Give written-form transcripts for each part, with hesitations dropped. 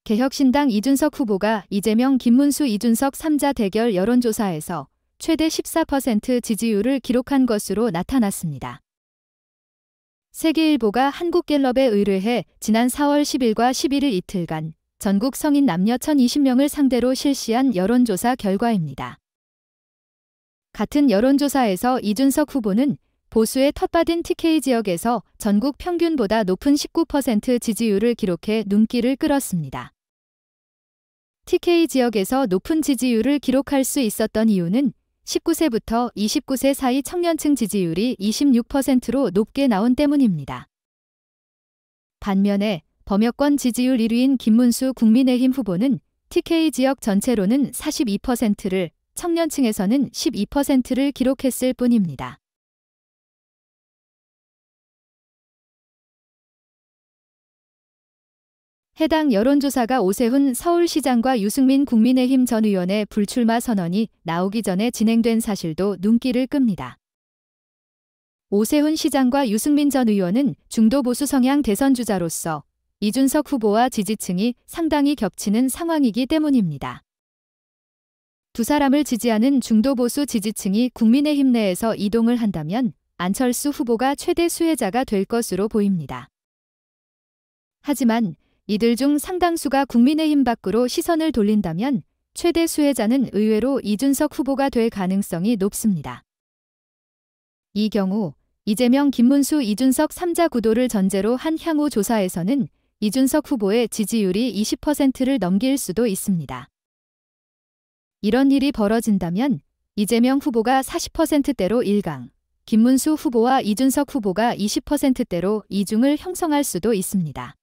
개혁신당 이준석 후보가 이재명, 김문수, 이준석 3자 대결 여론조사에서 최대 14% 지지율을 기록한 것으로 나타났습니다. 세계일보가 한국갤럽에 의뢰해 지난 4월 10일과 11일 이틀간 전국 성인 남녀 1,020명을 상대로 실시한 여론조사 결과입니다. 같은 여론조사에서 이준석 후보는 보수의 텃밭인 TK 지역에서 전국 평균보다 높은 19% 지지율을 기록해 눈길을 끌었습니다. TK 지역에서 높은 지지율을 기록할 수 있었던 이유는 19세부터 29세 사이 청년층 지지율이 26%로 높게 나온 때문입니다. 반면에 범여권 지지율 1위인 김문수 국민의힘 후보는 TK 지역 전체로는 42%를, 청년층에서는 12%를 기록했을 뿐입니다. 해당 여론조사가 오세훈 서울시장과 유승민 국민의힘 전 의원의 불출마 선언이 나오기 전에 진행된 사실도 눈길을 끕니다. 오세훈 시장과 유승민 전 의원은 중도 보수 성향 대선 주자로서 이준석 후보와 지지층이 상당히 겹치는 상황이기 때문입니다. 두 사람을 지지하는 중도 보수 지지층이 국민의힘 내에서 이동을 한다면 안철수 후보가 최대 수혜자가 될 것으로 보입니다. 하지만 이들 중 상당수가 국민의힘 밖으로 시선을 돌린다면 최대 수혜자는 의외로 이준석 후보가 될 가능성이 높습니다. 이 경우 이재명, 김문수, 이준석 3자 구도를 전제로 한 향후 조사에서는 이준석 후보의 지지율이 20%를 넘길 수도 있습니다. 이런 일이 벌어진다면 이재명 후보가 40%대로 1강, 김문수 후보와 이준석 후보가 20%대로 2중을 형성할 수도 있습니다.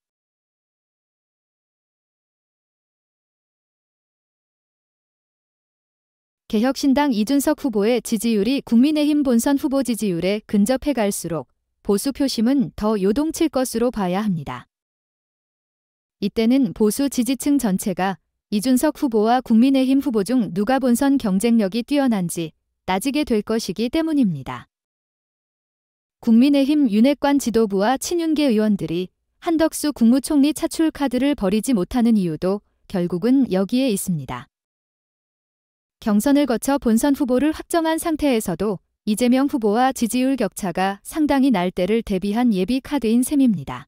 개혁신당 이준석 후보의 지지율이 국민의힘 본선 후보 지지율에 근접해 갈수록 보수 표심은 더 요동칠 것으로 봐야 합니다. 이때는 보수 지지층 전체가 이준석 후보와 국민의힘 후보 중 누가 본선 경쟁력이 뛰어난지 따지게 될 것이기 때문입니다. 국민의힘 윤핵관 지도부와 친윤계 의원들이 한덕수 국무총리 차출 카드를 버리지 못하는 이유도 결국은 여기에 있습니다. 경선을 거쳐 본선 후보를 확정한 상태에서도 이재명 후보와 지지율 격차가 상당히 날 때를 대비한 예비 카드인 셈입니다.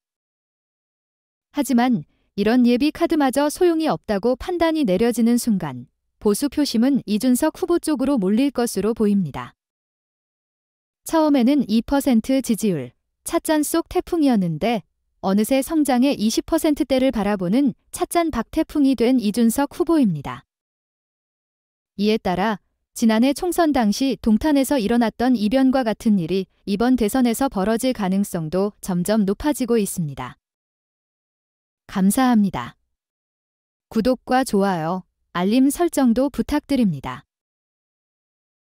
하지만 이런 예비 카드마저 소용이 없다고 판단이 내려지는 순간 보수 표심은 이준석 후보 쪽으로 몰릴 것으로 보입니다. 처음에는 2% 지지율, 찻잔 속 태풍이었는데 어느새 성장의 20%대를 바라보는 찻잔 박태풍이 된 이준석 후보입니다. 이에 따라 지난해 총선 당시 동탄에서 일어났던 이변과 같은 일이 이번 대선에서 벌어질 가능성도 점점 높아지고 있습니다. 감사합니다. 구독과 좋아요, 알림 설정도 부탁드립니다.